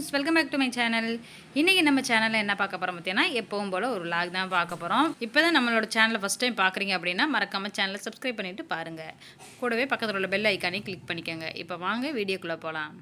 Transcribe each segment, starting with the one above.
Friends, welcome back to my channel. இன்றைக்கி நம்ம சேனலில் என்ன பார்க்க போகிறோம் பார்த்தீங்கன்னா, எப்பவும் போல் ஒரு vlog தான் பார்க்க போகிறோம். இப்போ தான் நம்மளோட சேனலை ஃபஸ்ட் டைம் பார்க்குறீங்க அப்படின்னா மறக்காமல் சேனலை சப்ஸ்கிரைப் பண்ணிவிட்டு பாருங்கள். கூடவே பக்கத்தில் உள்ள பெல் ஐக்கானே கிளிக் பண்ணிக்கோங்க. இப்போ வாங்க வீடியோக்குள்ளே போகலாம்.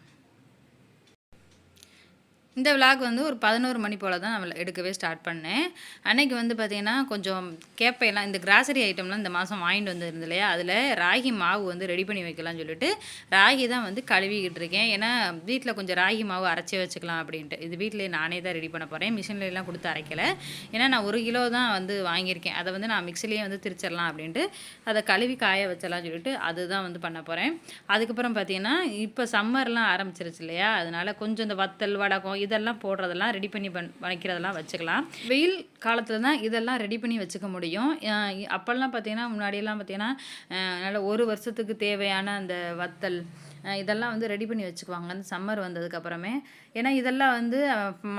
இந்த விலாக் வந்து ஒரு 11 மணி போல் தான் நான் எடுக்கவே ஸ்டார்ட் பண்ணேன். அன்றைக்கி வந்து பார்த்திங்கன்னா கொஞ்சம் கேப்பையெல்லாம் இந்த கிராசரி ஐட்டம்லாம் இந்த மாதம் வாங்கிட்டு வந்துருந்து இல்லையா, அதில் ராகி மாவு வந்து ரெடி பண்ணி வைக்கலாம்னு சொல்லிட்டு ராகி தான் வந்து கழுவிக்கிட்டு இருக்கேன். ஏன்னா வீட்டில் கொஞ்சம் ராகி மாவு அரைச்சி வச்சுக்கலாம் அப்படின்ட்டு. இது வீட்டிலே நானே தான் ரெடி பண்ண போகிறேன். மிஷின்லாம் கொடுத்து அரைக்கலை. ஏன்னா நான் 1 கிலோ தான் வந்து வாங்கியிருக்கேன். அதை வந்து நான் மிக்சிலேயே வந்து திரிச்சிடலாம் அப்படின்ட்டு அதை கழுவி காய வச்சிடலாம்னு சொல்லிட்டு அதுதான் வந்து பண்ண போகிறேன். அதுக்கப்புறம் பார்த்திங்கன்னா இப்போ சம்மர்லாம் ஆரம்பிச்சிருச்சு இல்லையா, அதனால் கொஞ்சம் இந்த வத்தல் வடகம் இதெல்லாம் போடுறதெல்லாம் ரெடி பண்ணி வைக்கிறதெல்லாம் வச்சுக்கலாம். வெயில் காலத்தில் தான் இதெல்லாம் ரெடி பண்ணி வச்சுக்க முடியும். அப்போல்லாம் பார்த்திங்கன்னா முன்னாடியெல்லாம் பார்த்திங்கன்னா நல்ல 1 வருஷத்துக்கு தேவையான அந்த வத்தல் இதெல்லாம் வந்து ரெடி பண்ணி வச்சுக்குவாங்க அந்த சம்மர் வந்ததுக்கப்புறமே. ஏன்னா இதெல்லாம் வந்து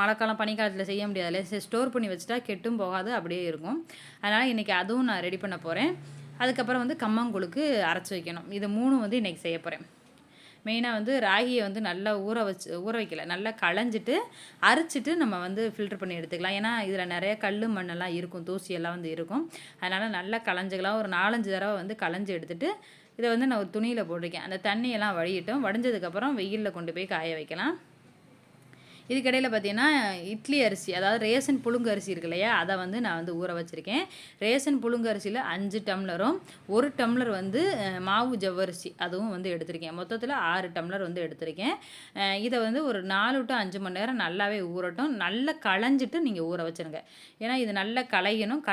மழைக்காலம் பனிக்காலத்தில் செய்ய முடியாதுல்ல, ஸ்டோர் பண்ணி வச்சுட்டா கெட்டும் போகாது, அப்படியே இருக்கும். அதனால் இன்றைக்கி அதுவும் நான் ரெடி பண்ண போகிறேன். அதுக்கப்புறம் வந்து கம்மங்கூழுக்கு அரைச்சி வைக்கணும். இது 3 வந்து இன்றைக்கி செய்ய போகிறேன். மெயினாக வந்து ராகியை வந்து நல்லா ஊற வைக்கல, நல்லா களைஞ்சிட்டு அரைச்சிட்டு நம்ம வந்து ஃபில்டர் பண்ணி எடுத்துக்கலாம். ஏன்னா இதில் நிறைய கல் மண்ணெல்லாம் இருக்கும், தூசியெல்லாம் வந்து இருக்கும். அதனால் நல்லா களைஞ்சிக்கலாம். ஒரு 4-5 தடவை வந்து களைஞ்சி எடுத்துகிட்டு இதை வந்து நான் ஒரு துணியில் போட்டிருக்கேன். அந்த தண்ணியெல்லாம் வடியிட்டோம். வடிஞ்சதுக்கப்புறம் வெயிலில் கொண்டு போய் காய வைக்கலாம். இதுக்கடையில் பார்த்தீங்கன்னா இட்லி அரிசி, அதாவது ரேஷன் புழுங்கு அரிசி இருக்கு இல்லையா, அதை வந்து நான் வந்து ஊற வச்சுருக்கேன். ரேஷன் புழுங்கு அரிசியில் 5 டம்ளரும் 1 டம்ளர் வந்து மாவு ஜவ்வரிசி அதுவும் வந்து எடுத்திருக்கேன். மொத்தத்தில் 6 டம்ளர் வந்து எடுத்திருக்கேன். இதை வந்து ஒரு 4 to 5 மணி நேரம் நல்லாவே ஊறட்டும். நல்லா களைஞ்சிட்டு நீங்கள் ஊற வச்சுருங்க. ஏன்னா இது நல்லா களையணும்.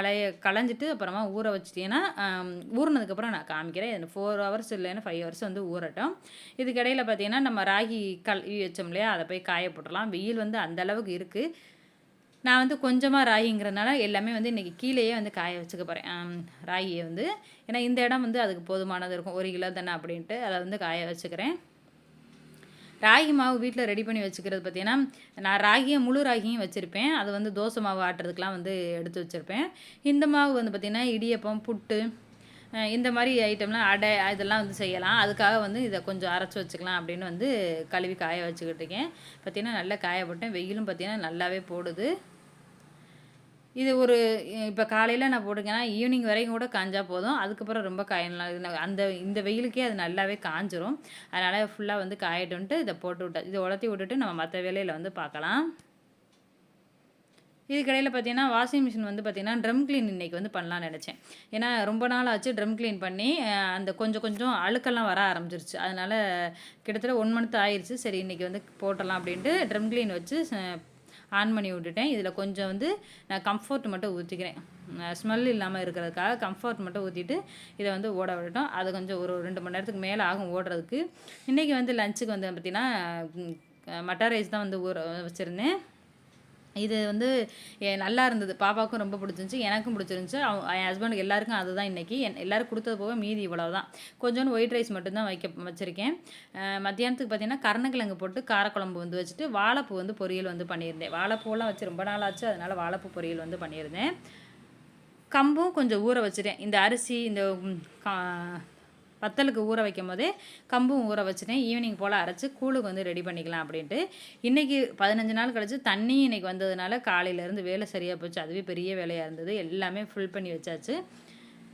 களைஞ்சிட்டு அப்புறமா ஊற வச்சிட்டிங்கன்னா ஊறினதுக்கப்புறம் நான் காமிக்கிறேன். 4 ஹவர்ஸ் இல்லைன்னா 5 ஹவர்ஸ் வந்து ஊறட்டும். இதுக்கடையில் பார்த்தீங்கன்னா நம்ம ராகி கழுவி வச்சோம் இல்லையா, அதை போய் காய போட்டுடலாம். வெயில் வந்து அந்த அளவுக்கு இருக்குது. நான் வந்து கொஞ்சமாக ராகிங்கிறதுனால எல்லாமே வந்து இன்றைக்கி கீழேயே வந்து காய வச்சுக்க போகிறேன் ராகியை வந்து. ஏன்னா இந்த இடம் வந்து அதுக்கு போதுமானது இருக்கும், 1 கிலோ தானே அப்படின்ட்டு அதை வந்து காய வச்சுக்கிறேன். ராகி மாவு வீட்டில் ரெடி பண்ணி வச்சுக்கிறது பார்த்திங்கன்னா, நான் முழு ராகியும் வச்சுருப்பேன். அது வந்து தோசை மாவு ஆட்டுறதுக்கெலாம் வந்து எடுத்து வச்சுருப்பேன். இந்த மாவு வந்து பார்த்திங்கன்னா இடியப்பம், புட்டு இந்த மாதிரி ஐட்டம்லாம் அடை இதெல்லாம் வந்து செய்யலாம். அதுக்காக வந்து இதை கொஞ்சம் அரைச்சி வச்சுக்கலாம் அப்படின்னு வந்து கழுவி காய வச்சுக்கிட்டு இருக்கேன். பார்த்திங்கன்னா நல்லா காய போட்டேன். வெயிலும் பார்த்திங்கன்னா நல்லாவே போடுது. இது ஒரு இப்போ காலையில் நான் போட்டுக்கேன்னா ஈவினிங் வரைக்கும் கூட காஞ்சா போதும். அதுக்கப்புறம் ரொம்ப காயலாம். இந்த வெயிலுக்கே அது நல்லாவே காஞ்சிரும். அதனால் ஃபுல்லாக வந்து காயட்டுன்ட்டு இதை போட்டு விட்டேன். இதை உலர்த்தி விட்டுட்டு நம்ம மற்ற வேலையில் வந்து பார்க்கலாம். இதுக்கடையில் பார்த்தீங்கன்னா வாஷிங் மிஷின் வந்து பார்த்திங்கன்னா ட்ரம் க்ளீன் இன்றைக்கி வந்து பண்ணலான்னு நினச்சேன். ஏன்னா ரொம்ப நாள் ஆச்சு ட்ரம் க்ளீன் பண்ணி. அந்த கொஞ்சம் அழுக்கெல்லாம் வர ஆரம்பிச்சிருச்சு. அதனால் கிட்டத்தட்ட 1 மந்த் ஆயிடுச்சு. சரி இன்றைக்கி வந்து போட்டலாம் அப்படின்ட்டு ட்ரம் க்ளீன் வச்சு ஆன் பண்ணி விட்டுட்டேன். இதில் கொஞ்சம் வந்து நான் கம்ஃபர்ட் மட்டும் ஊற்றிக்கிறேன். ஸ்மெல் இல்லாமல் இருக்கிறதுக்காக கம்ஃபர்ட் மட்டும் ஊற்றிட்டு இதை வந்து ஓட விடட்டும். அது கொஞ்சம் ஒரு 2 மணி நேரத்துக்கு மேலே ஆகும் ஓடுறதுக்கு. இன்றைக்கி வந்து லஞ்சுக்கு வந்து பார்த்திங்கன்னா மட்டர் ரைஸ் தான் வந்து ஊற வச்சுருந்தேன். இது வந்து நல்லா இருந்தது. பாப்பாவுக்கும் ரொம்ப பிடிச்சிருந்துச்சி, எனக்கும் பிடிச்சிருந்துச்சி. என் ஹஸ்பண்டுக்கு எல்லாருக்கும் அதுதான் இன்றைக்கி. எல்லோரும் கொடுத்தது போக மீதி இவ்வளோ தான். கொஞ்சோண்டு ஒயிட் ரைஸ் மட்டும்தான் வச்சுருக்கேன். மத்தியானத்துக்கு பார்த்திங்கன்னா கருணக்கிழங்கு போட்டு காரக்குழம்பு வந்து வச்சுட்டு வாழைப்பூ வந்து பொரியல் வந்து பண்ணியிருந்தேன். வாழைப்பூலாம் வச்சு ரொம்ப நாள் ஆச்சு, அதனால் வாழைப்பூ பொரியல் வந்து பண்ணியிருந்தேன். கம்பும் கொஞ்சம் ஊற வச்சுட்டேன். இந்த அரிசி இந்த வத்தலுக்கு ஊற வைக்கும் போதே கம்பும் ஊற வச்சுட்டேன். ஈவினிங் போல் அரைச்சி கூழுக்கு வந்து ரெடி பண்ணிக்கலாம் அப்படின்ட்டு. இன்றைக்கி 15 நாள் கழிச்சு தண்ணி இன்றைக்கி வந்ததுனால காலையிலேருந்து வேலை சரியாக போச்சு. அதுவே பெரிய வேலையாக இருந்தது. எல்லாமே ஃபில் பண்ணி வச்சாச்சு.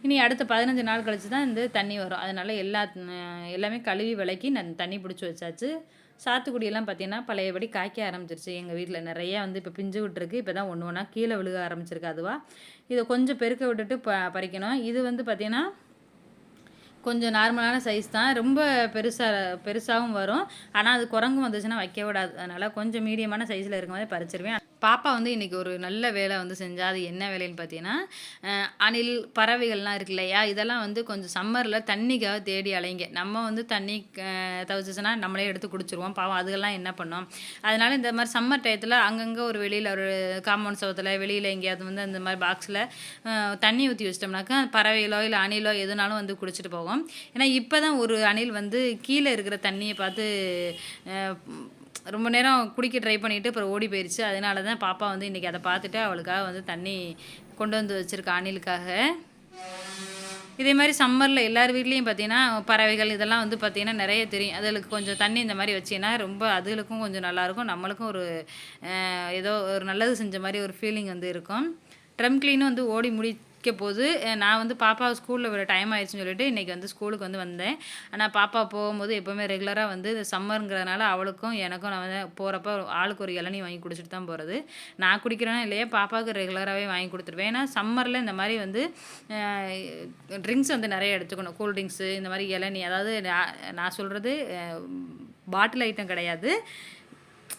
இனி அடுத்த 15 நாள் கழிச்சு தான் இந்த தண்ணி வரும். அதனால் எல்லாமே கழுவி விளக்கி நான் தண்ணி பிடிச்சி வச்சாச்சு. சாத்துக்குடியெல்லாம் பார்த்திங்கன்னா பழையபடி காய்க்க ஆரம்பிச்சிருச்சு. எங்கள் வீட்டில் நிறையா வந்து இப்போ பிஞ்சு விட்டுருக்கு. இப்போ தான் ஒன்று ஒன்றா கீழே விழுக ஆரம்பிச்சிருக்கு. அதுவாக இதை கொஞ்சம் பெருக்க விட்டுட்டு பறிக்கணும். இது வந்து பார்த்திங்கன்னா கொஞ்சம் நார்மலான சைஸ் தான். ரொம்ப பெருசாகவும் வரும். ஆனால் அது குரங்கும் வந்துச்சுன்னா வைக்க விடாது. அதனால் கொஞ்சம் மீடியமான சைஸில் இருக்கும் போதே பறிச்சிருவேன். பாப்பா வந்து இன்றைக்கி ஒரு நல்ல வேலை வந்து செஞ்சா. அது என்ன வேலைன்னு பார்த்தீங்கன்னா, அணில் பறவைகள்லாம் இருக்கு இல்லையா, இதெல்லாம் வந்து கொஞ்சம் சம்மரில் தண்ணிக்காக தேடி அலைங்க. நம்ம வந்து தண்ணி தவிச்சிச்சுன்னா நம்மளே எடுத்து குடிச்சிருவோம். பாவம் அதுகெல்லாம் என்ன பண்ணோம். அதனால் இந்த மாதிரி சம்மர் டயத்தில் அங்கங்கே ஒரு வெளியில் ஒரு காம்பவுண்ட் சவத்தில் வெளியில் எங்கேயாவது வந்து அந்த மாதிரி பாக்ஸில் தண்ணி ஊற்றி வச்சிட்டோம்னாக்கா பறவைகளோ இல்லை அணிலோ எதுனாலும் வந்து குடிச்சிட்டு போகும். ஏன்னா இப்போ தான் ஒரு அணில் வந்து கீழே இருக்கிற தண்ணியை பார்த்து ரொம்ப நேரம் குடிக்க ட்ரை பண்ணிவிட்டு அப்புறம் ஓடி போயிடுச்சு. அதனால தான் பாப்பா வந்து இன்றைக்கி அதை பார்த்துட்டு அவளுக்காக வந்து தண்ணி கொண்டு வந்து வச்சுருக்கா அணிலுக்காக. இதே மாதிரி சம்மரில் எல்லார் வீட்லேயும் பார்த்தீங்கன்னா பறவைகள் இதெல்லாம் வந்து பார்த்திங்கன்னா நிறைய தெரியும். அதுகளுக்கு கொஞ்சம் தண்ணி இந்த மாதிரி வச்சிங்கன்னா ரொம்ப அதுகளுக்கும் கொஞ்சம் நல்லாயிருக்கும், நம்மளுக்கும் ஒரு ஏதோ ஒரு நல்லது செஞ்ச மாதிரி ஒரு ஃபீலிங் வந்து இருக்கும். ட்ரம் க்ளீனும் வந்து ஓடி முடிக்க போது நான் வந்து பாப்பாவை ஸ்கூலில் விட டைம் ஆயிடுச்சுன்னு சொல்லிட்டு இன்றைக்கி வந்து ஸ்கூலுக்கு வந்து வந்தேன். ஆனால் பாப்பா போகும்போது எப்போவுமே ரெகுலராக வந்து சம்மருங்கிறதுனால அவளுக்கும் எனக்கும் நான் வந்து போகிறப்ப ஆளுக்கு ஒரு இளநீ வாங்கி குடிச்சிட்டு தான் போகிறது. நான் குடிக்கிறேன்னா இல்லையா பாப்பாவுக்கு ரெகுலராகவே வாங்கி கொடுத்துருவேன். ஏன்னா சம்மரில் இந்த மாதிரி வந்து ட்ரிங்க்ஸ் வந்து நிறைய எடுத்துக்கணும். கூல் ட்ரிங்க்ஸு இந்த மாதிரி இளநீ, அதாவது நான் சொல்கிறது பாட்டில் ஐட்டம் கிடையாது,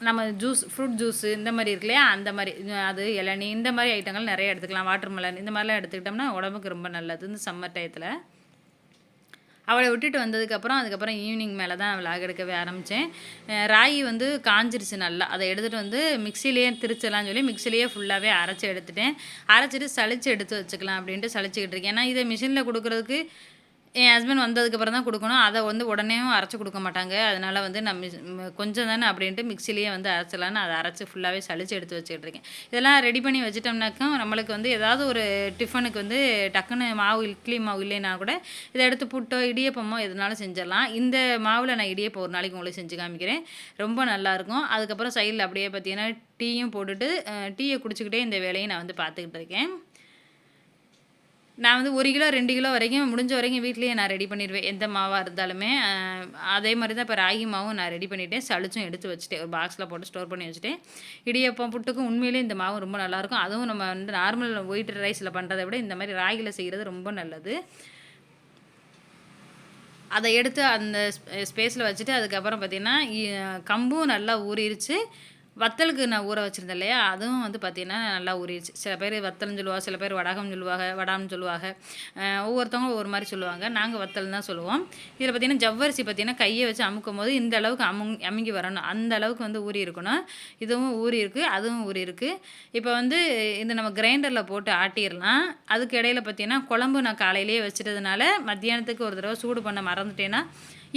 நம்ம ஜூஸ் ஃப்ரூட் ஜூஸு இந்த மாதிரி இருக்கு இல்லையா, அந்த மாதிரி அது இளநீ இந்த மாதிரி ஐட்டங்கள் நிறைய எடுத்துக்கலாம். வாட்டர் மெலன் இந்த மாதிரிலாம் எடுத்துக்கிட்டோம்னா உடம்புக்கு ரொம்ப நல்லது இந்த சம்மர் டயத்தில். அவளை விட்டுட்டு வந்ததுக்கப்புறம் அதுக்கப்புறம் ஈவினிங் மேலே தான் விளாக் எடுக்கவே ஆரம்பித்தேன். ராகி வந்து காஞ்சிருச்சு நல்லா, அதை எடுத்துகிட்டு வந்து மிக்சிலேயே திரிச்சலாம்னு சொல்லி மிக்சிலேயே ஃபுல்லாகவே அரைச்சி எடுத்துட்டேன். அரைச்சிட்டு சளிச்சு எடுத்து வச்சுக்கலாம் அப்படின்ட்டு சளிச்சிக்கிட்டு இருக்கேன். ஏன்னா இதை மிஷினில் கொடுக்குறதுக்கு என் ஹஸ்பண்ட் வந்ததுக்கப்புறம் தான் கொடுக்கணும். அதை வந்து உடனேயும் அரைச்சி கொடுக்க மாட்டாங்க. அதனால் வந்து நான் கொஞ்சம் தானே அப்படின்ட்டு மிக்சிலேயே வந்து அரைச்சலான்னு அதை அரைச்சி ஃபுல்லாகவே சளிச்சு எடுத்து வச்சுக்கிட்டு இருக்கேன். இதெல்லாம் ரெடி பண்ணி வச்சிட்டோம்னாக்கா நம்மளுக்கு வந்து ஏதாவது ஒரு டிஃபனுக்கு வந்து டக்குன்னு மாவு இட்லி மாவு இல்லைன்னா கூட இதை எடுத்து புட்டோ இடியப்பமோ எதுனாலும் செஞ்சிடலாம். இந்த மாவில் நான் இடியப்பம் ஒரு நாளைக்கு உங்களுக்கு செஞ்சு காமிக்கிறேன், ரொம்ப நல்லாயிருக்கும். அதுக்கப்புறம் சைடில் அப்படியே பார்த்தீங்கன்னா டீயும் போட்டுட்டு டீயை குடிச்சிக்கிட்டே இந்த வேலையை நான் வந்து பார்த்துக்கிட்டு இருக்கேன். நான் வந்து 1 கிலோ 2 கிலோ வரைக்கும் முடிஞ்ச வரைக்கும் வீட்லேயே நான் ரெடி பண்ணிடுவேன், எந்த மாவாக இருந்தாலுமே. அதே மாதிரி தான் இப்போ ராகி மாவும் நான் ரெடி பண்ணிவிட்டேன், சளிச்சும் எடுத்து வச்சுட்டேன், ஒரு பாக்ஸில் போட்டு ஸ்டோர் பண்ணி வச்சுட்டேன். இடியப்பம் புட்டுக்கும் உண்மையிலே இந்த மாவு ரொம்ப நல்லாயிருக்கும். அதுவும் நம்ம வந்து நார்மல் ஒயிட் ரைஸில் பண்ணுறதை விட இந்த மாதிரி ராகியில் செய்கிறது ரொம்ப நல்லது. அதை எடுத்து அந்த ஸ்பேஸில் வச்சுட்டு அதுக்கப்புறம் பார்த்திங்கன்னா கம்பும் நல்லா ஊறிடுச்சு. வத்தலுக்கு நான் ஊற வச்சுருந்தேன் இல்லையா, அதுவும் வந்து பார்த்திங்கன்னா நல்லா ஊறிடுச்சு. சில பேர் வத்தல்னு சொல்லுவாங்க, சில பேர் வடகம் சொல்லுவாங்க, வடாம்னு சொல்லுவாங்க, ஒவ்வொருத்தவங்க ஒவ்வொரு மாதிரி சொல்லுவாங்க. நாங்கள் வத்தல் தான் சொல்லுவோம். இதில் பார்த்திங்கன்னா ஜவ்வரிசி பார்த்திங்கன்னா கையை வச்சு அமுக்கும் போது இந்த அளவுக்கு அமுங்கி வரணும், அந்த அளவுக்கு வந்து ஊறி இருக்கணும். இதுவும் ஊறி இருக்குது, அதுவும் ஊறி இருக்குது. இப்போ வந்து இந்த நம்ம கிரைண்டரில் போட்டு ஆட்டிடலாம். அதுக்கு இடையில பார்த்திங்கன்னா குழம்பு நான் காலையிலேயே வச்சுட்டதுனால மத்தியானத்துக்கு ஒரு தடவை சூடு பண்ண மறந்துட்டேன்னா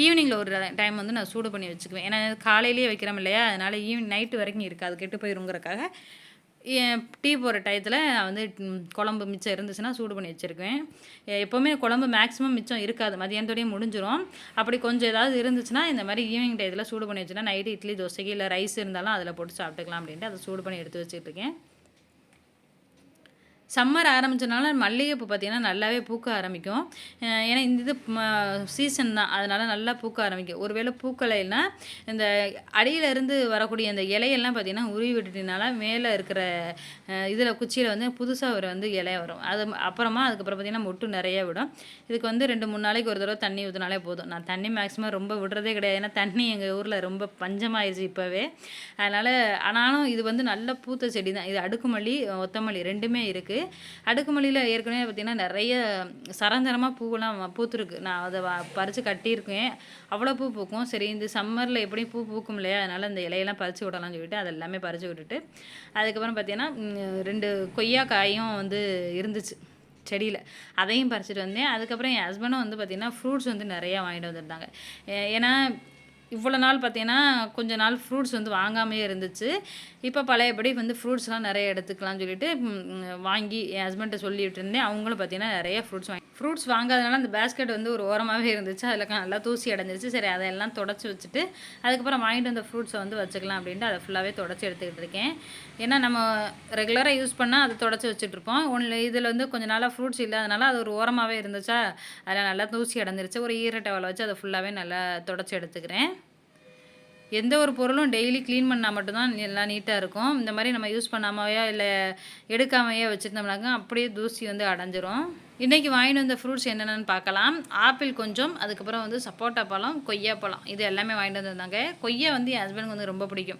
ஈவினிங்கில் ஒரு டைம் வந்து நான் சூடு பண்ணி வச்சுக்குவேன். ஏன்னா காலையிலேயே வைக்கிறோம் இல்லையா, அதனால் நைட்டு வரைக்கும் இருக்காது, கெட்டு போயிருங்கிறக்காக டீ போகிற டயத்தில் நான் வந்து குழம்பு மிச்சம் இருந்துச்சுன்னா சூடு பண்ணி வச்சுருக்குவேன். எப்போவுமே குழம்பு மேக்ஸிமம் மிச்சம் இருக்காது, மதியானத்தோடையே முடிஞ்சிடும். அப்படி கொஞ்சம் ஏதாவது இருந்துச்சுன்னா இந்த மாதிரி ஈவினிங் டயத்தில் சூடு பண்ணி வச்சுன்னா நைட்டு இட்லி தோசைக்கு இல்லை ரைஸ் இருந்தாலும் அதில் போட்டு சாப்பிட்டுக்கலாம் அப்படின்ட்டு அதை சூடு பண்ணி எடுத்து வச்சுட்ருக்கேன். சம்மர் ஆரம்பித்தனால மல்லிகைப்பூ பார்த்திங்கன்னா நல்லாவே பூக்க ஆரம்பிக்கும். ஏன்னா இந்த இது சீசன் தான், அதனால் நல்லா பூக்க ஆரம்பிக்கும். ஒருவேளை பூக்கலைன்னா இந்த அடியிலேருந்து வரக்கூடிய அந்த இலையெல்லாம் பார்த்திங்கன்னா உருவி விட்டுட்டனால மேலே இருக்கிற இதில் குச்சியில் வந்து புதுசாக ஒரு வந்து இலை வரும். அது அப்புறமா அதுக்கப்புறம் பார்த்திங்கன்னா மொட்டு நிறைய விடும். இதுக்கு வந்து 2-3 நாளைக்கு ஒரு தடவை தண்ணி ஊற்றினாலே போதும். நான் தண்ணி மேக்ஸிமம் ரொம்ப விடுறதே கிடையாது, ஏன்னா தண்ணி எங்கள் ஊரில் ரொம்ப பஞ்சமாயிடுச்சு இப்போவே. அதனால் ஆனாலும் இது வந்து நல்ல பூத்த செடி தான். இது அடுக்குமல்லி ஒத்தமல்லி ரெண்டுமே இருக்குது. அடுக்குமல்லியில் ஏற்கனவே பார்த்திங்கன்னா நிறைய சரஞ்சரமாக பூவெல்லாம் பூத்துருக்கு. நான் அதை பறித்து கட்டியிருக்கேன், அவ்வளோ பூ பூக்கும். சரி இந்த சம்மரில் எப்படியும் பூ பூக்கும் இல்லையா, அதனால் இந்த இலையெல்லாம் பறித்து விடலாம்னு சொல்லிட்டு அது எல்லாமே பறித்து விட்டுட்டு அதுக்கப்புறம் பார்த்திங்கன்னா 2 கொய்யா காயும் வந்து இருந்துச்சு செடியில், அதையும் பறிச்சுட்டு வந்தேன். அதுக்கப்புறம் என் ஹஸ்பண்டும் வந்து பார்த்திங்கன்னா ஃப்ரூட்ஸ் வந்து நிறையா வாங்கிட்டு வந்துருந்தாங்க. ஏன்னா இவ்வளோ நாள் பார்த்தீங்கன்னா கொஞ்ச நாள் ஃப்ரூட்ஸ் வந்து வாங்காமையே இருந்துச்சு. இப்போ பழையபடி வந்து ஃப்ரூட்ஸ்லாம் நிறைய எடுத்துக்கலாம்னு சொல்லிட்டு வாங்கி என் ஹஸ்பண்ட்டை சொல்லிட்டு இருந்தேன். அவங்களும் பார்த்தீங்கன்னா நிறைய ஃப்ரூட்ஸ் வாங்காதனால அந்த பேஸ்கெட் வந்து ஒரு ஓரமாகவே இருந்துச்சு, அதில் நல்லா தூசி அடைஞ்சிருச்சு. சரி அதையெல்லாம் தொடச்சி வச்சுட்டு அதுக்கப்புறம் வாங்கிட்டு வந்த ஃப்ரூட்ஸை வந்து வச்சுக்கலாம் அப்படின்ட்டு அதை ஃபுல்லாகவே தொடச்சி எடுத்துக்கிட்டு இருக்கேன். ஏன்னா நம்ம ரெகுலராக யூஸ் பண்ணால் அதை தொடச்சி வச்சுட்ருப்போம். இதில் வந்து கொஞ்சம் நாளாக ஃப்ரூட்ஸ் இல்லாதனால அது ஒரு ஓரமாகவே இருந்துச்சா, அதில் நல்லா தூசி அடைஞ்சிருச்சு. ஒரு ஈர டவலை வச்சு அதை ஃபுல்லாகவே நல்லா தொடச்சி எடுத்துக்கிறேன். எந்த ஒரு பொருளும் டெய்லி க்ளீன் பண்ணால் மட்டும்தான் எல்லாம் நீட்டாக இருக்கும். இந்த மாதிரி நம்ம யூஸ் பண்ணாமையோ இல்லை எடுக்காமையோ வச்சுருந்தோம்னாக்க அப்படியே தூசி வந்து அடைஞ்சிரும். இன்றைக்கி வாங்கிட்டு வந்த ஃப்ரூட்ஸ் என்னென்னு பார்க்கலாம். ஆப்பிள் கொஞ்சம், அதுக்கப்புறம் வந்து சப்போட்டா பழம், கொய்யா பழம், இது எல்லாமே வாங்கிட்டு வந்திருந்தாங்க. கொய்யா வந்து என் ஹஸ்பண்டுக்கு வந்து ரொம்ப பிடிக்கும்.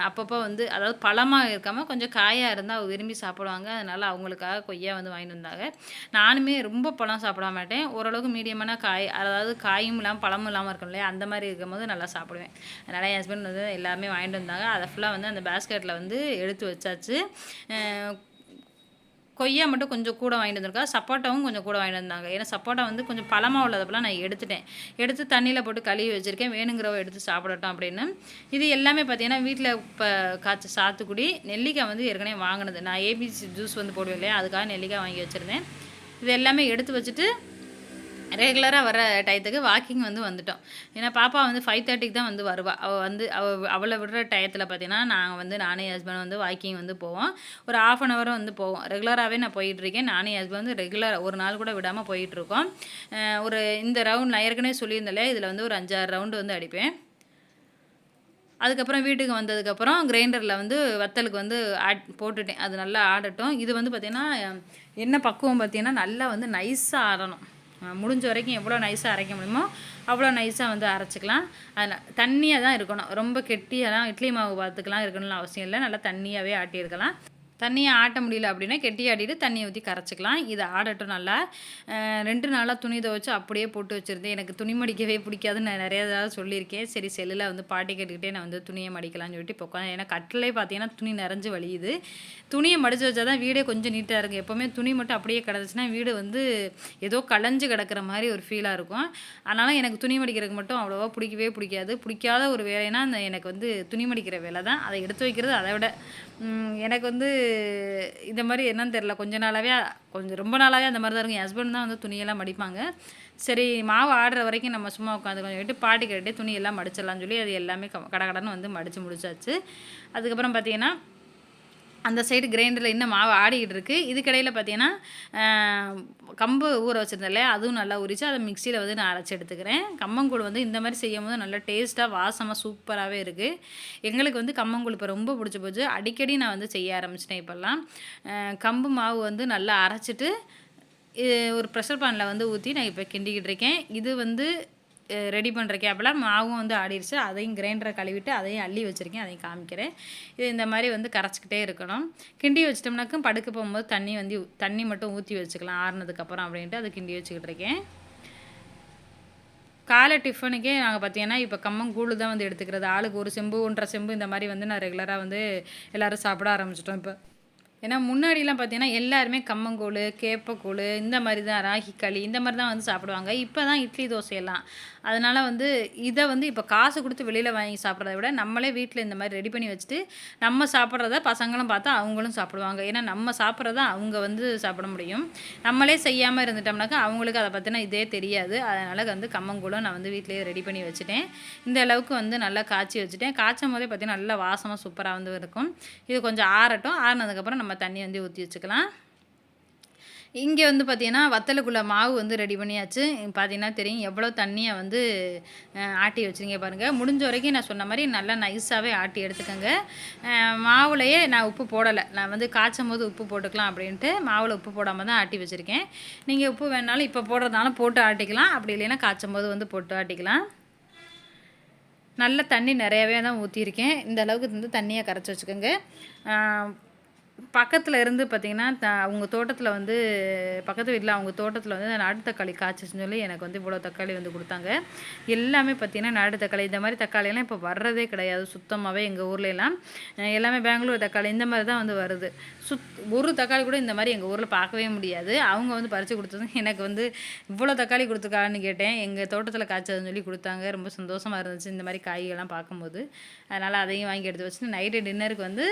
அப்பப்போ வந்து அதாவது பழமாக இருக்காமல் கொஞ்சம் காயாக இருந்தால் அவங்க விரும்பி சாப்பிடுவாங்க, அதனால் அவங்களுக்காக கொய்யா வந்து வாங்கிட்டு வந்தாங்க. நானுமே ரொம்ப பழம் சாப்பிட மாட்டேன், ஓரளவுக்கு மீடியமான காய், அதாவது காயும் இல்லாமல் பழமும் இல்லாமல் இருக்கும் இல்லையா, அந்த மாதிரி இருக்கும்போது நல்லா சாப்பிடுவேன். அதனால் என் ஹஸ்பண்ட் வந்து எல்லாமே வாங்கிட்டு வந்தாங்க. அதை ஃபுல்லாக வந்து அந்த பேஸ்கெட்டில் வந்து எடுத்து வச்சாச்சு. கொய்யா மட்டும் கொஞ்சம் கூட வாங்கிட்டு வந்திருக்கா, சப்போட்டாவும் கொஞ்சம் கூட வாங்கிட்டு வந்தாங்க. ஏன்னா சப்போட்டா வந்து கொஞ்சம் பழமாக உள்ளதப்பெல்லாம் நான் எடுத்து தண்ணியில் போட்டு கழுவி வச்சுருக்கேன், வேணுங்கிறவ எடுத்து சாப்பிடட்டும் அப்படின்னு. இது எல்லாமே பார்த்தீங்கன்னா வீட்டில் இப்போ காய்ச்ச சாத்துக்குடி, நெல்லிக்காய் வந்து ஏற்கனவே வாங்கினது. நான் ஏபிசி ஜூஸ் வந்து போடுவேன் இல்லையா, அதுக்காக நெல்லிக்காய் வாங்கி வச்சுருந்தேன். இது எல்லாமே எடுத்து வச்சுட்டு ரெகுலராக வர டயத்துக்கு வாக்கிங் வந்து வந்துட்டோம். ஏன்னா பாப்பா வந்து 5:30க்கு தான் வந்து வருவா. அவள விடுற டயத்தில் பார்த்தீங்கன்னா, நாங்கள் வந்து நானும் என் ஹஸ்பண்ட் வந்து வாக்கிங் வந்து போவோம். ஒரு 1/2 அன் ஹவர் வந்து போவோம். ரெகுலராகவே நான் போயிட்டுருக்கேன். நானும் என் ஹஸ்பண்ட் வந்து ஒரு நாள் கூட விடாமல் போயிட்டுருக்கோம். ஒரு இந்த ரவுண்ட் நான் ஏற்கனவே சொல்லியிருந்தேன்ல, இதில் வந்து ஒரு 5, 6 ரவுண்டு வந்து அடிப்பேன். அதுக்கப்புறம் வீட்டுக்கு வந்ததுக்கப்புறம் கிரைண்டரில் வந்து வத்தலுக்கு வந்து போட்டுட்டேன். அது நல்லா ஆடட்டும். இது வந்து பார்த்திங்கன்னா, என்ன பக்குவம் பார்த்திங்கன்னா, நல்லா வந்து நைஸாக ஆடணும். முடிஞ்ச வரைக்கும் எவ்வளோ நைஸாக அரைக்க முடியுமோ அவ்வளோ நைஸாக வந்து அரைச்சிக்கலாம். அதில் தண்ணியாக தான் இருக்கணும். ரொம்ப கெட்டியாக இட்லி மாவு பார்த்துக்கலாம் இருக்கணும்னு அவசியம் இல்லை. நல்லா தண்ணியாகவே ஆட்டியிருக்கலாம். தண்ணியை ஆட்ட முடியல அப்படின்னா கெட்டி ஆட்டிட்டு தண்ணியை ஊற்றி கரைச்சிக்கலாம். இதை ஆடட்டும் நல்லா. 2 நாளாக துணி துவைச்சு அப்படியே போட்டு வச்சுருந்தேன். எனக்கு துணி மடிக்கவே பிடிக்காதுன்னு நான் நிறையா தடவை சொல்லியிருக்கேன். சரி செல்லில் வந்து பாட்டி கேட்டுக்கிட்டே நான் வந்து துணியை மடிக்கலாம்னு சொல்லிட்டு இப்போ உட்காந்து, ஏன்னா கட்டிலே பார்த்தீங்கன்னா துணி நிறைஞ்சு வலியுது. துணியை மடித்து வச்சா தான் வீடே கொஞ்சம் நீட்டாக இருக்குது. எப்போவுமே துணி மட்டும் அப்படியே கிடந்துச்சுன்னா வீடு வந்து ஏதோ கலைஞ்சு கிடக்கிற மாதிரி ஒரு ஃபீலாக இருக்கும். அதனால் எனக்கு துணி மடிக்கிறதுக்கு மட்டும் அவ்வளோவா பிடிக்கவே பிடிக்காது. பிடிக்காத ஒரு வேலைன்னா எனக்கு வந்து துணி மடிக்கிற வேலை தான். அதை எடுத்து வைக்கிறது அதை விட எனக்கு வந்து இந்த மாதிரி என்னன்னு தெரில, ரொம்ப நாளாகவே அந்த மாதிரி தான் இருக்கும். என் ஹஸ்பண்ட் தான் வந்து துணியெல்லாம் மடிப்பாங்க. சரி மாவு ஆடுற வரைக்கும் நம்ம சும்மா உட்காந்து கொஞ்சம் விட்டு பாட்டி கேட்டு துணியெல்லாம் மடிச்சிடலாம்னு சொல்லி அது எல்லாமே கடகடன்னு வந்து மடித்து முடிச்சாச்சு. அதுக்கப்புறம் பார்த்திங்கன்னா அந்த சைடு கிரைண்டரில் இன்னும் மாவு ஆடிக்கிட்டு இருக்குது. இதுக்கிடையில் பார்த்தீங்கன்னா கம்பு ஊற வச்சுருந்தாலே அதுவும் நல்லா உரித்து அதை மிக்சியில் வந்து நான் அரைச்சி எடுத்துக்கிறேன். கம்மங்கூழ் வந்து இந்த மாதிரி செய்யும் போது நல்லா டேஸ்ட்டாக வாசமாக சூப்பராகவே இருக்குது. எங்களுக்கு வந்து கம்மங்கூழ் இப்போ ரொம்ப பிடிச்சி போச்சு. அடிக்கடி நான் வந்து செய்ய ஆரம்பிச்சிட்டேன் இப்போல்லாம். கம்பு மாவு வந்து நல்லா அரைச்சிட்டு ஒரு ப்ரெஷர் பேனில் வந்து ஊற்றி நான் இப்போ கிண்டிக்கிட்டு இருக்கேன். இது வந்து ரெடி பண்ணுற கேப்பில் மாவும் வந்து ஆடிடுச்சு. அதையும் கிரைண்டரை கழுவிட்டு அதையும் அள்ளி வச்சுருக்கேன். அதையும் காமிக்கிறேன். இது இந்த மாதிரி வந்து கரைச்சிக்கிட்டே இருக்கணும். கிண்டி வச்சிட்டோம்னாக்கும் படுக்க போகும்போது தண்ணி மட்டும் ஊற்றி வச்சுக்கலாம் ஆறுனதுக்கப்புறம் அப்படின்ட்டு அதை கிண்டி வச்சுக்கிட்டு இருக்கேன். காலை டிஃபனுக்கே நாங்கள் பார்த்தீங்கன்னா இப்போ கம்மங்கூழ் தான் வந்து எடுத்துக்கிறது. ஆளுக்கு 1 செம்பு 1.5 செம்பு இந்த மாதிரி வந்து நான் ரெகுலராக வந்து எல்லோரும் சாப்பிட ஆரம்பிச்சிட்டோம் இப்போ. ஏன்னா முன்னாடிலாம் பார்த்தீங்கன்னா எல்லாருமே கம்மங்கூழ், கேப்பக்கூழ் இந்த மாதிரி தான், ராகி களி இந்த மாதிரி தான் வந்து சாப்பிடுவாங்க. இப்போ தான் இட்லி தோசையெல்லாம். அதனால் வந்து இதை வந்து இப்போ காசு கொடுத்து வெளியில் வாங்கி சாப்பிட்றத விட நம்மளே வீட்டில் இந்த மாதிரி ரெடி பண்ணி வச்சுட்டு நம்ம சாப்பிட்றத பசங்களும் பார்த்தா அவங்களும் சாப்பிடுவாங்க. ஏன்னா நம்ம சாப்பிட்றத அவங்க வந்து சாப்பிட முடியும். நம்மளே செய்யாமல் இருந்துட்டோம்னாக்கா அவங்களுக்கு அதை பற்றின இதே தெரியாது. அதனால் வந்து கம்மங்கூழும் நான் வந்து வீட்டிலேயே ரெடி பண்ணி வச்சுட்டேன். இந்த அளவுக்கு வந்து நல்லா காய்ச்சி வச்சுட்டேன். காய்ச்சும் போதே பார்த்தீங்கன்னா நல்லா வாசமாக சூப்பராக வந்து இருக்கும். இது கொஞ்சம் ஆறட்டும். ஆறினதுக்கப்புறம் நம்ம தண்ணி வந்து ஊற்றி வச்சுக்கலாம். இங்கே வந்து பார்த்திங்கன்னா வத்தலுக்குள்ள மாவு வந்து ரெடி பண்ணியாச்சு. பார்த்திங்கன்னா தெரியும் எவ்வளோ தண்ணியை வந்து ஆட்டி வச்சுருங்க பாருங்கள். முடிஞ்ச வரைக்கும் நான் சொன்ன மாதிரி நல்லா நைஸாகவே ஆட்டி எடுத்துக்கோங்க. மாவுலையே நான் உப்பு போடலை. நான் வந்து காய்ச்சும் போது உப்பு போட்டுக்கலாம் அப்படின்ட்டு மாவில் உப்பு போடாமல் தான் ஆட்டி வச்சுருக்கேன். நீங்கள் உப்பு வேணாலும் இப்போ போடுறதுனாலும் போட்டு ஆட்டிக்கலாம். அப்படி இல்லைன்னா காய்ச்சும் போது வந்து போட்டு ஆட்டிக்கலாம். நல்ல தண்ணி நிறையாவே தான் ஊற்றிருக்கேன். இந்த அளவுக்கு வந்து தண்ணியை கரைச்சி வச்சுக்கோங்க. பக்கத்தில் இருந்து பார்த்திங்கன்னா அவங்க தோட்டத்தில் வந்து பக்கத்து வீட்டில் அவங்க தோட்டத்தில் வந்து நாட்டு தக்காளி காய்ச்சின்னு சொல்லி எனக்கு வந்து இவ்வளோ தக்காளி வந்து கொடுத்தாங்க. எல்லாமே பார்த்திங்கன்னா நாட்டு தக்காளி. இந்த மாதிரி தக்காளியெல்லாம் இப்போ வர்றதே கிடையாது சுத்தமாகவே. எங்கள் ஊர்லெலாம் எல்லாமே பெங்களூர் தக்காளி இந்த மாதிரி தான் வந்து வருது. ஒரு தக்காளி கூட இந்த மாதிரி எங்கள் ஊரில் பார்க்கவே முடியாது. அவங்க வந்து பறித்து கொடுத்தது எனக்கு வந்து இவ்வளோ தக்காளி கொடுத்துருக்கான்னு கேட்டேன். எங்கள் தோட்டத்தில் காய்ச்சதுன்னு சொல்லி கொடுத்தாங்க. ரொம்ப சந்தோஷமாக இருந்துச்சு இந்த மாதிரி காய்கள்லாம் பார்க்கும்போது. அதனால் அதையும் வாங்கி எடுத்து வச்சுட்டு நைட்டு டின்னருக்கு வந்து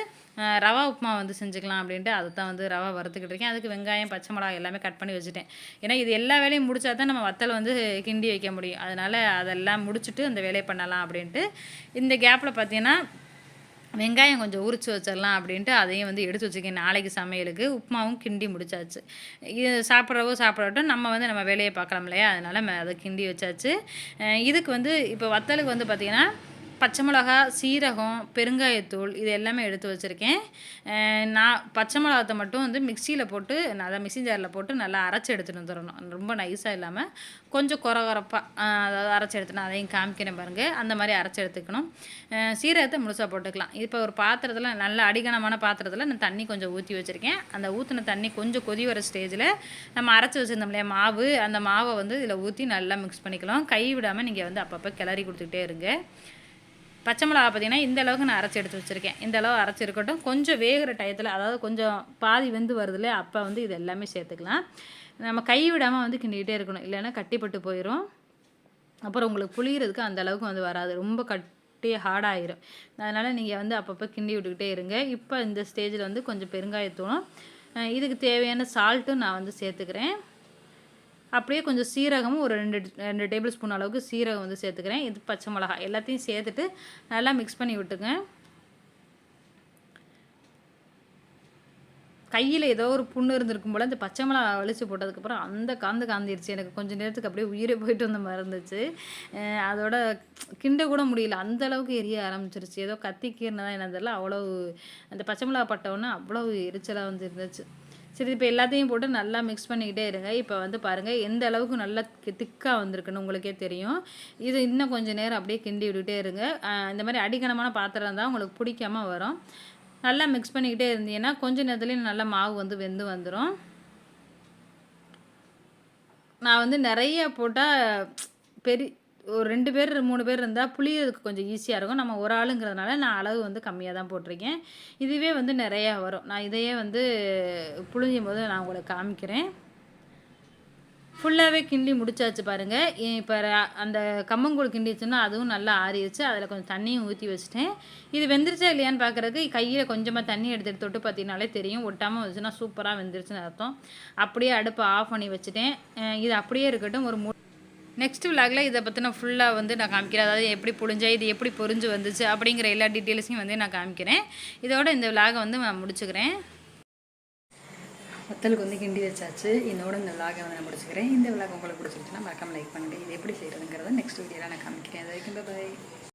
ரவா உப்புமா வந்து செஞ்சுக்கலாம் அப்படின்ட்டு அதை தான் வந்து ரவா வறுத்துக்கிட்டு இருக்கேன். அதுக்கு வெங்காயம், பச்சை மிளகாய் எல்லாமே கட் பண்ணி வச்சுட்டேன். ஏன்னா இது எல்லா வேலையும் முடிச்சா தான் நம்ம வத்தல் வந்து கிண்டி வைக்க முடியும். அதனால் அதெல்லாம் முடிச்சுட்டு அந்த வேலையை பண்ணலாம் அப்படின்ட்டு இந்த கேப்பில் பார்த்தீங்கன்னா வெங்காயம் கொஞ்சம் உரித்து வச்சிடலாம் அப்படின்ட்டு அதையும் வந்து எடுத்து வச்சுக்கேன். நாளைக்கு சமையலுக்கு உப்புமாவும் கிண்டி முடிச்சாச்சு. இது சாப்பிடட்டும் நம்ம வேலையை பார்க்கலாம் இல்லையா. அதனால் அதை கிண்டி வச்சாச்சு. இதுக்கு வந்து இப்போ வத்தலுக்கு வந்து பார்த்திங்கன்னா பச்சை மிளகா, சீரகம், பெருங்காயத்தூள் இது எல்லாமே எடுத்து வச்சுருக்கேன். நான் பச்சை மிளகாத்தை மட்டும் வந்து மிக்சியில் போட்டு நல்லா மிக்சி ஜாரில் போட்டு நல்லா அரைச்சி எடுத்துகிட்டு வந்துடணும். ரொம்ப நைஸாக இல்லாமல் கொஞ்சம் கொரகொரப்பாக அதாவது அரைச்சி எடுத்துனா அதையும் காமிக்கிறேன் பாருங்கள். அந்த மாதிரி அரைச்சி எடுத்துக்கணும். சீரகத்தை முழுசாக போட்டுக்கலாம். இப்போ ஒரு பாத்திரத்தில் நல்ல அடிகனமான பாத்திரத்தில் நான் தண்ணி கொஞ்சம் ஊற்றி வச்சுருக்கேன். அந்த ஊற்றின தண்ணி கொஞ்சம் கொதி வர ஸ்டேஜில் நம்ம அரைச்சி வச்சுருந்தோம் இல்லையா மாவு, அந்த மாவை வந்து இதில் ஊற்றி நல்லா மிக்ஸ் பண்ணிக்கலாம். கை விடாமல் நீங்கள் வந்து அப்பப்போ கிளறி கொடுத்துக்கிட்டே இருங்க. பச்சை மிளகா பார்த்திங்கன்னா இந்த அளவுக்கு நான் அரைச்சி எடுத்து வச்சுருக்கேன். இந்த அளவு அரைச்சி இருக்கட்டும். கொஞ்சம் வேகிற டயத்தில் அதாவது கொஞ்சம் பாதி வெந்து வருதுல்ல அப்போ வந்து இது எல்லாமே சேர்த்துக்கலாம். நம்ம கை விடாமல் வந்து கிண்டிக்கிட்டே இருக்கணும். இல்லைன்னா கட்டிப்பட்டு போயிடும். அப்புறம் உங்களுக்கு புளிகிறதுக்கு அந்த அளவுக்கு வந்து வராது. ரொம்ப ஹார்டாகிடும். அதனால் நீங்கள் வந்து அப்பப்போ கிண்டி விட்டுக்கிட்டே இருங்க. இப்போ இந்த ஸ்டேஜில் வந்து கொஞ்சம் பெருங்காயத்தூளும் இதுக்கு தேவையான சால்ட்டும் நான் வந்து சேர்த்துக்கிறேன். அப்படியே கொஞ்சம் சீரகமும் ஒரு 2 டேபிள் ஸ்பூன் அளவுக்கு சீரகம் வந்து சேர்த்துக்கிறேன். இது பச்சை மிளகா எல்லாத்தையும் சேர்த்துட்டு நல்லா மிக்ஸ் பண்ணி விட்டுங்க. கையில் ஏதோ ஒரு புண்ணு இருந்திருக்கும் போல் அந்த பச்சை மிளகா வலிச்சு போட்டதுக்கப்புறம் அந்த காந்திருச்சு. எனக்கு கொஞ்சம் நேரத்துக்கு அப்படியே உயிரே போயிட்டு வந்த மாதிரி இருந்துச்சு. அதோட கிண்ட கூட முடியல, அந்த அளவுக்கு எரிய ஆரம்பிச்சிருச்சு. ஏதோ கத்தி கீர்னதான் என்ன தெரியல, அவ்வளவு அந்த பச்சை மிளகா பட்டவுடனே அவ்வளவு எரிச்சலாக வந்து இருந்துச்சு. சரி, இப்போ எல்லாத்தையும் போட்டு நல்லா மிக்ஸ் பண்ணிக்கிட்டே இருங்க. இப்போ வந்து பாருங்கள் எந்த அளவுக்கு நல்லா திக்காக வந்திருக்குன்னு உங்களுக்கே தெரியும். இது இன்னும் கொஞ்சம் நேரம் அப்படியே கிண்டி விட்டுகிட்டே இருங்க. இந்த மாதிரி அடிக்கனமான பாத்திரம் இருந்தால் உங்களுக்கு பிடிக்காமல் வரும். நல்லா மிக்ஸ் பண்ணிக்கிட்டே இருந்தீங்கன்னா கொஞ்சம் நேரத்துலேயும் நல்லா மாவு வந்து வெந்து வந்துடும். நான் வந்து நிறைய போட்டால் ஒரு 2 பேர் 3 பேர் இருந்தால் புளியறதுக்கு கொஞ்சம் ஈஸியாக இருக்கும். நம்ம ஒரு ஆளுங்கிறதுனால நான் அளவு வந்து கம்மியாக தான் போட்டிருக்கேன். இதுவே வந்து நிறையா வரும். நான் இதையே வந்து புளிஞ்சும் போது நான் உங்களுக்கு காமிக்கிறேன். ஃபுல்லாகவே கிண்டி முடிச்சாச்சு பாருங்கள். இப்போ அந்த கம்மங்கூழ் கிண்டி வச்சோன்னா அதுவும் நல்லா ஆறிடுச்சு. அதில் கொஞ்சம் தண்ணியும் ஊற்றி வச்சுட்டேன். இது வெந்துருச்சா இல்லையான்னு பார்க்குறதுக்கு கையில் கொஞ்சமாக தண்ணி எடுத்துகிட்டு தொட்டு பார்த்தீங்கனாலே தெரியும். ஒட்டாமல் வச்சுன்னா சூப்பராக வெந்துருச்சுன்னு அர்த்தம். அப்படியே அடுப்பை ஆஃப் பண்ணி வச்சுட்டேன். இது அப்படியே இருக்கட்டும். நெக்ஸ்ட் விலாகில் இதை பற்றின ஃபுல்லாக வந்து நான் காமிக்கிறேன். அதாவது எப்படி புழிஞ்சேன், இது எப்படி பொரிஞ்சு வந்துச்சு அப்படிங்கிற எல்லா டீட்டெயில்ஸையும் வந்து நான் காமிக்கிறேன். இதோட இந்த விலாகை வந்து நான் முடிச்சுக்கிறேன். வத்தலுக்கு வந்து கிண்டி வச்சாச்சு. இதோட இந்த விலாகை வந்து நான் முடிச்சுக்கிறேன். இந்த விலாக் உங்களுக்கு பிடிச்சிருச்சுன்னா மறக்காம லைக் பண்ணுங்கள். இது எப்படி செய்கிறதுங்கிறத நெக்ஸ்ட் வீடியோவில் நான் காமிக்கிறேன். அது வரைக்கும் பாய்.